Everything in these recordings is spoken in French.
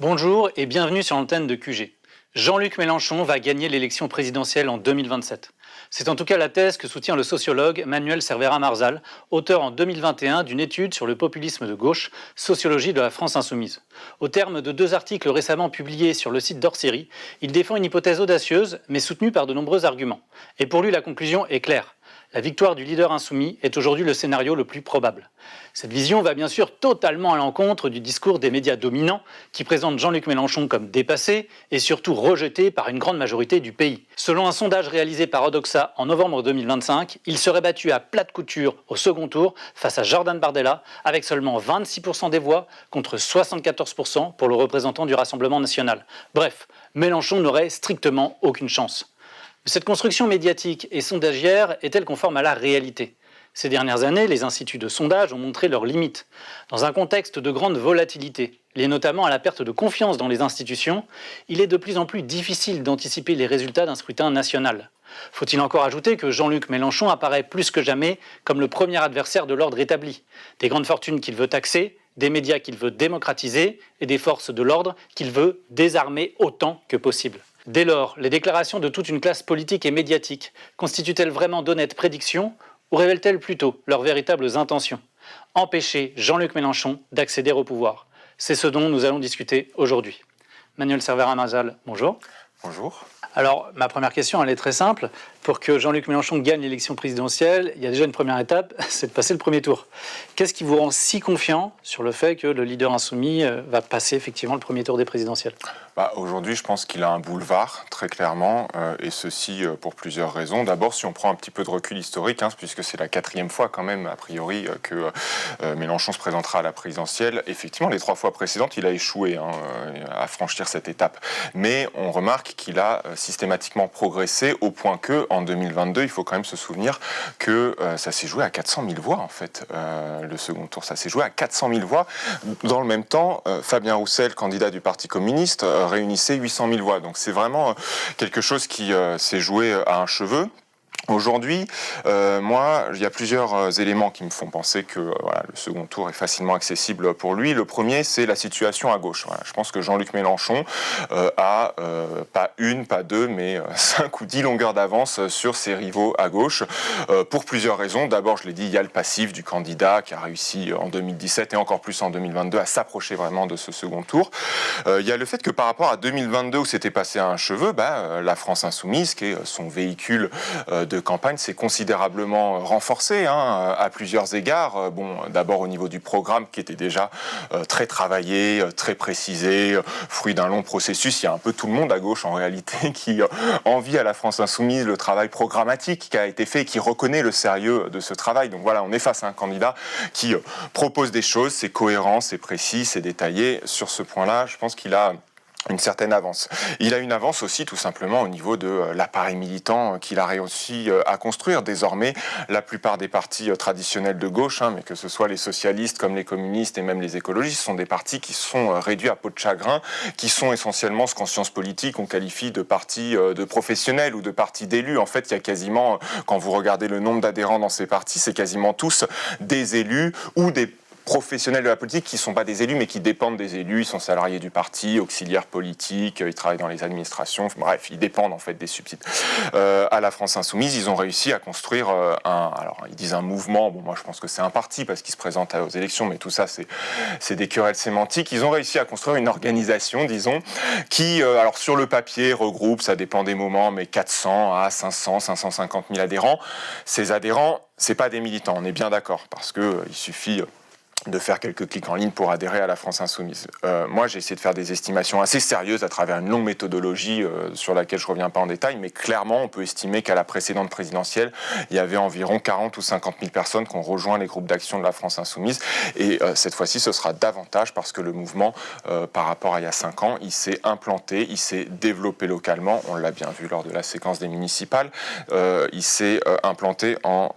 Bonjour et bienvenue sur l'antenne de QG. Jean-Luc Mélenchon va gagner l'élection présidentielle en 2027. C'est en tout cas la thèse que soutient le sociologue Manuel Cervera Marzal, auteur en 2021 d'une étude sur le populisme de gauche, Sociologie de la France insoumise. Au terme de 2 articles récemment publiés sur le site d'Hors-Série, il défend une hypothèse audacieuse mais soutenue par de nombreux arguments. Et pour lui, la conclusion est claire. La victoire du leader insoumis est aujourd'hui le scénario le plus probable. Cette vision va bien sûr totalement à l'encontre du discours des médias dominants qui présentent Jean-Luc Mélenchon comme dépassé et surtout rejeté par une grande majorité du pays. Selon un sondage réalisé par Odoxa en novembre 2025, il serait battu à plate couture au second tour face à Jordan Bardella avec seulement 26% des voix contre 74% pour le représentant du Rassemblement national. Bref, Mélenchon n'aurait strictement aucune chance. Cette construction médiatique et sondagière est-elle conforme à la réalité ? Ces dernières années, les instituts de sondage ont montré leurs limites. Dans un contexte de grande volatilité, lié notamment à la perte de confiance dans les institutions, il est de plus en plus difficile d'anticiper les résultats d'un scrutin national. Faut-il encore ajouter que Jean-Luc Mélenchon apparaît plus que jamais comme le premier adversaire de l'ordre établi, des grandes fortunes qu'il veut taxer, des médias qu'il veut démocratiser et des forces de l'ordre qu'il veut désarmer autant que possible. Dès lors, les déclarations de toute une classe politique et médiatique constituent-elles vraiment d'honnêtes prédictions ou révèlent-elles plutôt leurs véritables intentions ? Empêcher Jean-Luc Mélenchon d'accéder au pouvoir. C'est ce dont nous allons discuter aujourd'hui. Manuel Cervera Marzal, bonjour. Bonjour. Alors, ma première question, elle est très simple. Pour que Jean-Luc Mélenchon gagne l'élection présidentielle, il y a déjà une première étape, c'est de passer le premier tour. Qu'est-ce qui vous rend si confiant sur le fait que le leader insoumis va passer effectivement le premier tour des présidentielles ? Aujourd'hui, je pense qu'il a un boulevard, très clairement, et ceci pour plusieurs raisons. D'abord, si on prend un petit peu de recul historique, puisque c'est la 4e fois quand même, a priori, que Mélenchon se présentera à la présidentielle. Effectivement, les 3 fois précédentes, il a échoué à franchir cette étape. Mais on remarque qu'il a systématiquement progressé au point que, en 2022, il faut quand même se souvenir que ça s'est joué à 400 000 voix, en fait, le second tour. Ça s'est joué à 400 000 voix. Dans le même temps, Fabien Roussel, candidat du Parti communiste, réunissait 800 000 voix. Donc c'est vraiment quelque chose qui s'est joué à un cheveu. Aujourd'hui, moi, il y a plusieurs éléments qui me font penser que le second tour est facilement accessible pour lui. Le premier, c'est la situation à gauche. Je pense que Jean-Luc Mélenchon a pas une, pas deux, mais 5 ou 10 longueurs d'avance sur ses rivaux à gauche, pour plusieurs raisons. D'abord, je l'ai dit, il y a le passif du candidat qui a réussi en 2017 et encore plus en 2022 à s'approcher vraiment de ce second tour. Il y a le fait que par rapport à 2022 où c'était passé à un cheveu, la France insoumise, qui est son véhicule de campagne, s'est considérablement renforcée à plusieurs égards. D'abord au niveau du programme qui était déjà très travaillé, très précisé, fruit d'un long processus. Il y a un peu tout le monde à gauche en réalité qui envie à la France insoumise le travail programmatique qui a été fait et qui reconnaît le sérieux de ce travail. Donc voilà, on est face à un candidat qui propose des choses, c'est cohérent, c'est précis, c'est détaillé. Sur ce point-là, je pense qu'il a une certaine avance. Il a une avance aussi tout simplement au niveau de l'appareil militant qu'il a réussi à construire. Désormais, la plupart des partis traditionnels de gauche, mais que ce soit les socialistes comme les communistes et même les écologistes, sont des partis qui sont réduits à peau de chagrin, qui sont essentiellement ce qu'en sciences politiques on qualifie de partis de professionnels ou de partis d'élus. En fait, il y a quasiment, quand vous regardez le nombre d'adhérents dans ces partis, c'est quasiment tous des élus ou des professionnels de la politique qui ne sont pas des élus mais qui dépendent des élus, ils sont salariés du parti, auxiliaires politiques, ils travaillent dans les administrations, bref, ils dépendent en fait des subsides. À la France insoumise, ils ont réussi à construire alors ils disent un mouvement, moi je pense que c'est un parti parce qu'ils se présentent aux élections, mais tout ça c'est des querelles sémantiques. Ils ont réussi à construire une organisation, disons, qui, alors sur le papier, regroupe, ça dépend des moments, mais 400 à 500, 550 000 adhérents. Ces adhérents, c'est pas des militants, on est bien d'accord, parce que il suffit de faire quelques clics en ligne pour adhérer à la France insoumise. Moi, j'ai essayé de faire des estimations assez sérieuses à travers une longue méthodologie sur laquelle je ne reviens pas en détail, mais clairement, on peut estimer qu'à la précédente présidentielle, il y avait environ 40 ou 50 000 personnes qui ont rejoint les groupes d'action de la France insoumise. Et cette fois-ci, ce sera davantage parce que le mouvement, par rapport à il y a 5 ans, il s'est implanté, il s'est développé localement. On l'a bien vu lors de la séquence des municipales. Il s'est implanté en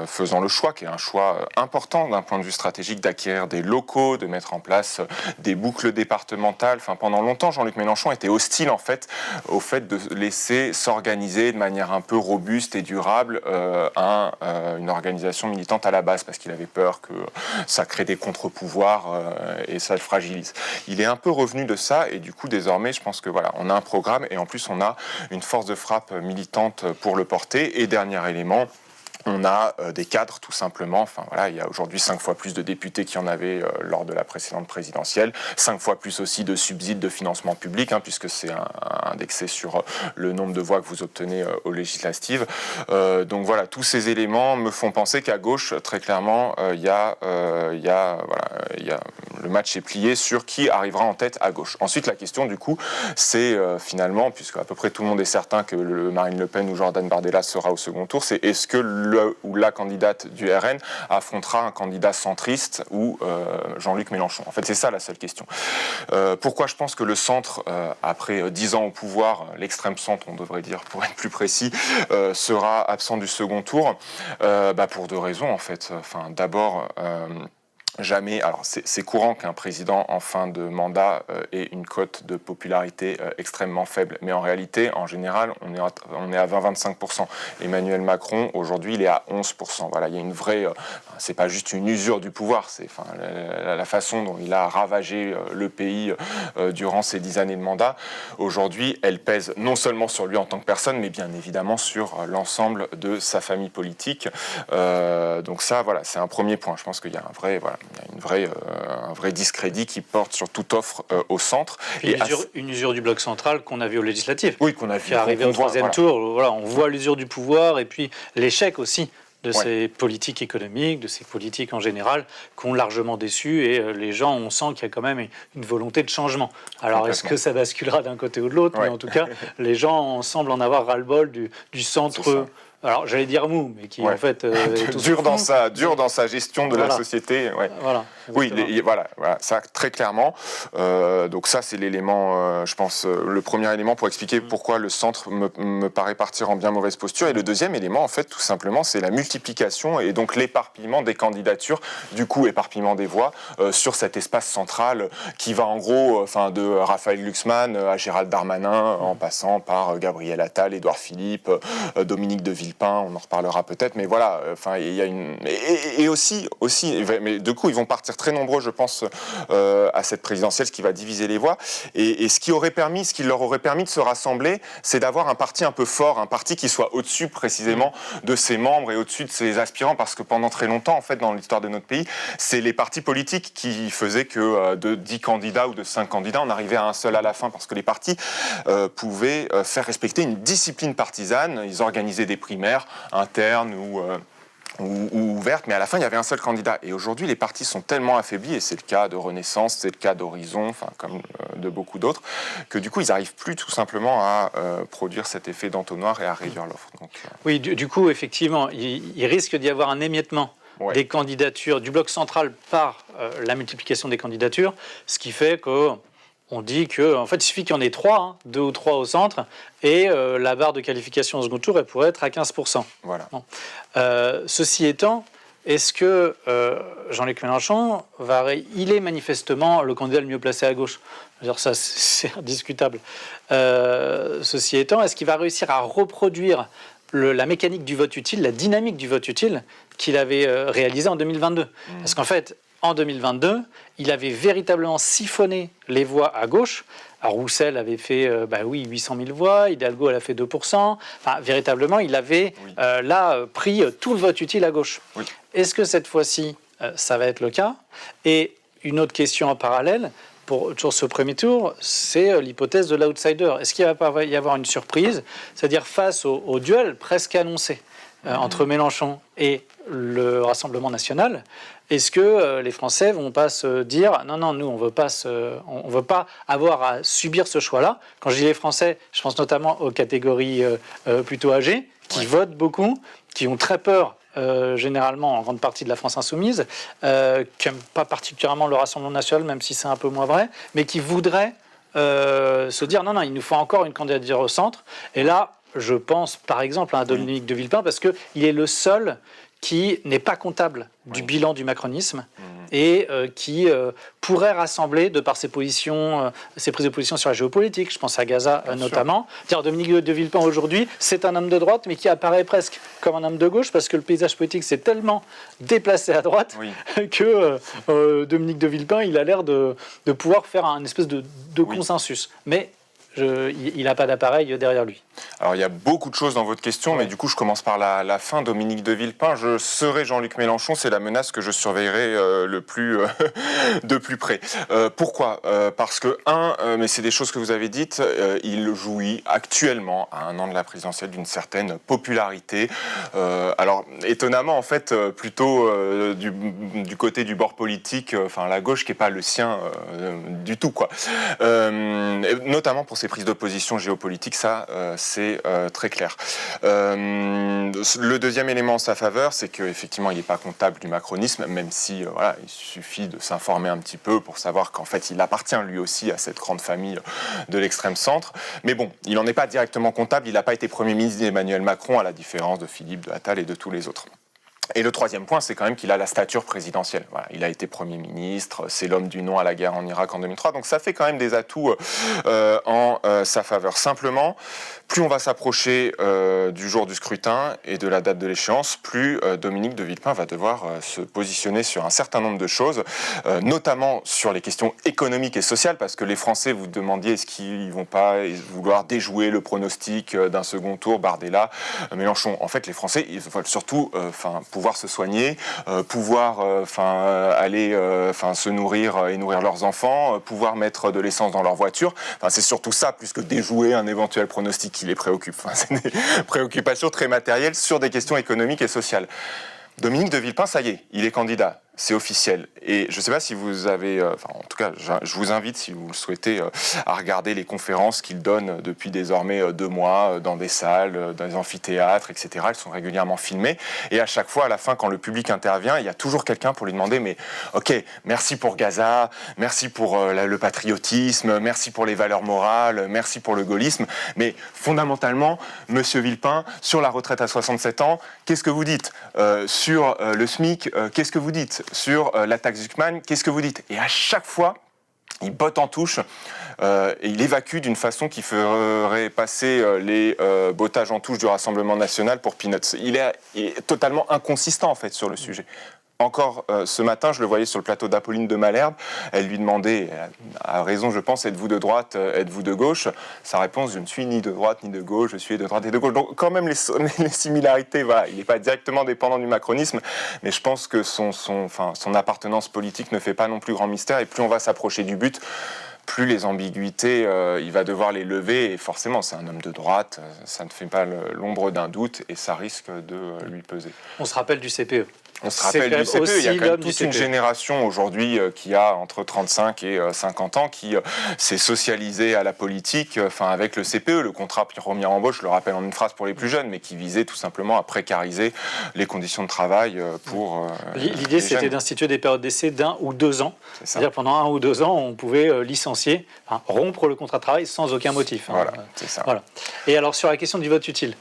faisant le choix, qui est un choix important d'un point de vue stratégique, d'acquérir des locaux, de mettre en place des boucles départementales. Enfin, pendant longtemps, Jean-Luc Mélenchon était hostile en fait au fait de laisser s'organiser de manière un peu robuste et durable une organisation militante à la base, parce qu'il avait peur que ça crée des contre-pouvoirs et ça le fragilise. Il est un peu revenu de ça, et du coup désormais je pense que voilà, on a un programme et en plus on a une force de frappe militante pour le porter. Et dernier élément, on a des cadres tout simplement. Enfin voilà, il y a aujourd'hui 5 fois plus de députés qu'il y en avait lors de la précédente présidentielle, 5 fois plus aussi de subsides de financement public, puisque c'est indexé sur le nombre de voix que vous obtenez aux législatives. Donc voilà, tous ces éléments me font penser qu'à gauche, très clairement, il y a le match est plié sur qui arrivera en tête à gauche. Ensuite, la question du coup, c'est finalement, puisque à peu près tout le monde est certain que Marine Le Pen ou Jordan Bardella sera au second tour, c'est est-ce que le ou la candidate du RN affrontera un candidat centriste ou Jean-Luc Mélenchon. En fait, c'est ça la seule question. Pourquoi je pense que le centre, après 10 ans au pouvoir, l'extrême centre, on devrait dire pour être plus précis, sera absent du second tour, pour 2 raisons en fait. Enfin, d'abord, jamais. Alors, c'est courant qu'un président en fin de mandat ait une cote de popularité extrêmement faible. Mais en réalité, en général, on est à 20-25%. Emmanuel Macron, aujourd'hui, il est à 11%. Voilà, il y a une vraie... c'est pas juste une usure du pouvoir, c'est la façon dont il a ravagé le pays durant ces 10 années de mandat. Aujourd'hui, elle pèse non seulement sur lui en tant que personne, mais bien évidemment sur l'ensemble de sa famille politique. Donc ça, voilà, c'est un premier point. Je pense qu'il y a un vrai... Voilà, il y a un vrai discrédit qui porte sur toute offre au centre. Une usure du bloc central qu'on a vu aux législatives. Oui, qu'on a vu. Qui est arrivé au troisième tour. Voilà, on voit l'usure du pouvoir et puis l'échec aussi de ces politiques économiques, de ces politiques en général, qui ont largement déçu, et les gens, on sent qu'il y a quand même une volonté de changement. Alors, est-ce que ça basculera d'un côté ou de l'autre? Mais en tout cas, les gens semblent en avoir ras-le-bol du centre... Alors, j'allais dire mou, mais qui en fait est dur dans sa gestion de la société. Ouais. Voilà. Oui, voilà, ça très clairement. Donc ça, c'est l'élément, je pense, le premier élément pour expliquer pourquoi le centre me paraît partir en bien mauvaise posture. Et le deuxième élément, en fait, tout simplement, c'est la multiplication et donc l'éparpillement des candidatures, du coup, éparpillement des voix sur cet espace central qui va en gros, de Raphaël Glucksmann à Gérald Darmanin, en passant par Gabriel Attal, Édouard Philippe, Dominique de Villepin, on en reparlera peut-être, mais voilà, il y a une... Et aussi, mais du coup, ils vont partir très nombreux, je pense, à cette présidentielle, ce qui va diviser les voix. Et ce qui leur aurait permis de se rassembler, c'est d'avoir un parti un peu fort, un parti qui soit au-dessus précisément de ses membres et au-dessus de ses aspirants, parce que pendant très longtemps, en fait, dans l'histoire de notre pays, c'est les partis politiques qui faisaient que de 10 candidats ou de 5 candidats, on arrivait à un seul à la fin, parce que les partis pouvaient faire respecter une discipline partisane. Ils organisaient des primaires internes ou ouverte, mais à la fin, il y avait un seul candidat. Et aujourd'hui, les partis sont tellement affaiblis, et c'est le cas de Renaissance, c'est le cas d'Horizon, comme de beaucoup d'autres, que du coup, ils n'arrivent plus tout simplement à produire cet effet d'entonnoir et à réduire l'offre. Donc, oui, du coup, effectivement, il risque d'y avoir un émiettement des candidatures du bloc central par la multiplication des candidatures, ce qui fait que on dit qu'en fait, il suffit qu'il y en ait 3, 2 ou 3 au centre, et la barre de qualification au second tour, elle pourrait être à 15%. Voilà. Bon. Ceci étant, est-ce que Jean-Luc Mélenchon il est manifestement le candidat le mieux placé à gauche? Ça, c'est indiscutable. Ceci étant, est-ce qu'il va réussir à reproduire la mécanique du vote utile, la dynamique du vote utile qu'il avait réalisé en 2022? Parce qu'en fait, en 2022, il avait véritablement siphonné les voix à gauche. Alors Roussel avait fait 800 000 voix, Hidalgo elle a fait 2%. Enfin, véritablement, il avait pris tout le vote utile à gauche. Oui. Est-ce que cette fois-ci, ça va être le cas? Et une autre question en parallèle, pour ce premier tour, c'est l'hypothèse de l'outsider. Est-ce qu'il va pas y avoir une surprise? C'est-à-dire face au duel presque annoncé entre Mélenchon et le Rassemblement national, est-ce que les Français vont pas se dire non, nous on veut pas avoir à subir ce choix-là? Quand je dis les Français, je pense notamment aux catégories plutôt âgées qui votent beaucoup, qui ont très peur généralement en grande partie de la France insoumise, qui n'aiment pas particulièrement le Rassemblement national, même si c'est un peu moins vrai, mais qui voudraient se dire non, il nous faut encore une candidature au centre. Et là, je pense par exemple à Dominique de Villepin, parce qu'il est le seul qui n'est pas comptable du bilan du macronisme et qui pourrait rassembler, de par ses positions, ses prises de position sur la géopolitique, je pense à Gaza notamment. Dominique de Villepin aujourd'hui, c'est un homme de droite, mais qui apparaît presque comme un homme de gauche, parce que le paysage politique s'est tellement déplacé à droite que Dominique de Villepin, il a l'air de pouvoir faire un espèce de consensus. Mais il n'a pas d'appareil derrière lui. Alors il y a beaucoup de choses dans votre question, mais du coup je commence par la fin. Dominique de Villepin, je serai Jean-Luc Mélenchon, c'est la menace que je surveillerai de plus près. Pourquoi parce que, mais c'est des choses que vous avez dites, il jouit actuellement, à 1 an de la présidentielle, d'une certaine popularité. Alors étonnamment, en fait, plutôt du côté du bord politique, la gauche qui n'est pas le sien du tout, quoi. Notamment pour ses prises d'opposition géopolitiques, ça c'est très clair. Le deuxième élément en sa faveur, c'est qu'effectivement, il n'est pas comptable du macronisme, même si il suffit de s'informer un petit peu pour savoir qu'en fait, il appartient lui aussi à cette grande famille de l'extrême centre. Mais bon, il n'en est pas directement comptable, il n'a pas été Premier ministre d'Emmanuel Macron, à la différence de Philippe, de Attal et de tous les autres. Et le troisième point, c'est quand même qu'il a la stature présidentielle. Voilà, il a été Premier ministre, c'est l'homme du non à la guerre en Irak en 2003, donc ça fait quand même des atouts en sa faveur. Simplement, plus on va s'approcher du jour du scrutin et de la date de l'échéance, plus Dominique de Villepin va devoir se positionner sur un certain nombre de choses, notamment sur les questions économiques et sociales, parce que les Français, vous demandiez, est-ce qu'ils vont pas vouloir déjouer le pronostic d'un second tour, Bardella, Mélenchon. En fait, les Français, ils veulent surtout pouvoir se soigner, pouvoir aller se nourrir et nourrir leurs enfants, pouvoir mettre de l'essence dans leur voiture. C'est surtout ça, plus que déjouer un éventuel pronostic qui les préoccupe. C'est des préoccupations très matérielles sur des questions économiques et sociales. Dominique de Villepin, ça y est, il est candidat. C'est officiel. Et je ne sais pas si vous avez... en tout cas, je vous invite, si vous le souhaitez, à regarder les conférences qu'il donne depuis désormais 2 mois dans des salles, dans des amphithéâtres, etc. Elles sont régulièrement filmées. Et à chaque fois, à la fin, quand le public intervient, il y a toujours quelqu'un pour lui demander « Mais ok, merci pour Gaza, merci pour le patriotisme, merci pour les valeurs morales, merci pour le gaullisme. Mais fondamentalement, Monsieur Villepin, sur la retraite à 67 ans, qu'est-ce que vous dites sur le SMIC, qu'est-ce que vous dites sur la taxe Zuckman, qu'est-ce que vous dites ?» Et à chaque fois, il botte en touche et il évacue d'une façon qui ferait passer les bottages en touche du Rassemblement national pour peanuts. Il est totalement inconsistant en fait sur le sujet. Encore ce matin, je le voyais sur le plateau d'Apolline de Malherbe. Elle lui demandait, à raison je pense, êtes-vous de droite, êtes-vous de gauche ? Sa réponse, je ne suis ni de droite ni de gauche, je suis de droite et de gauche. Donc quand même les similarités, voilà, il n'est pas directement dépendant du macronisme, mais je pense que son appartenance politique ne fait pas non plus grand mystère, et plus on va s'approcher du but, plus les ambiguïtés, il va devoir les lever, et forcément c'est un homme de droite, ça ne fait pas l'ombre d'un doute, et ça risque de lui peser. On se rappelle du CPE. On se rappelle du CPE, il y a quand même toute une génération aujourd'hui qui a entre 35 et 50 ans qui s'est socialisée à la politique avec le CPE, le contrat première embauche, je le rappelle en une phrase pour les plus jeunes, mais qui visait tout simplement à précariser les conditions de travail pour l'idée c'était d'instituer des périodes d'essai d'1 ou 2 ans. C'est-à-dire pendant 1 ou 2 ans, on pouvait licencier, rompre le contrat de travail sans aucun motif. Voilà, c'est ça. Voilà. Et alors sur la question du vote utile,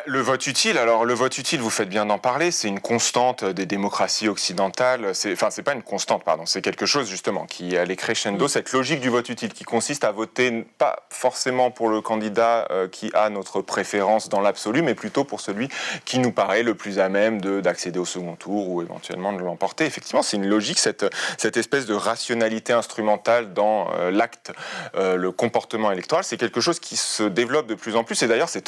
le vote utile, vous faites bien d'en parler, c'est une constante des démocraties occidentales, c'est pas une constante, pardon, c'est quelque chose justement qui allait crescendo, cette logique du vote utile qui consiste à voter pas forcément pour le candidat qui a notre préférence dans l'absolu, mais plutôt pour celui qui nous paraît le plus à même d'accéder au second tour ou éventuellement de l'emporter. Effectivement, c'est une logique, cette espèce de rationalité instrumentale dans l'acte, le comportement électoral, c'est quelque chose qui se développe de plus en plus, et d'ailleurs c'est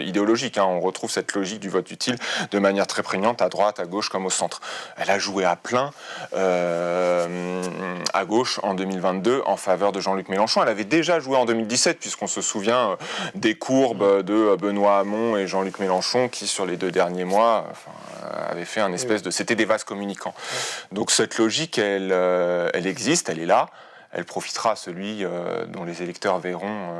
idéologique. On retrouve cette logique du vote utile de manière très prégnante à droite, à gauche comme au centre. Elle a joué à plein à gauche en 2022 en faveur de Jean-Luc Mélenchon. Elle avait déjà joué en 2017 puisqu'on se souvient des courbes de Benoît Hamon et Jean-Luc Mélenchon qui sur les 2 derniers mois avaient fait un espèce de... C'était des vases communicants. Donc cette logique, elle existe, elle est là. Elle profitera à celui dont les électeurs verront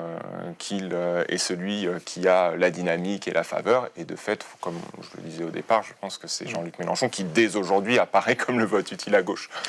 qu'il est celui qui a la dynamique et la faveur. Et de fait, comme je le disais au départ, je pense que c'est Jean-Luc Mélenchon qui, dès aujourd'hui, apparaît comme le vote utile à gauche.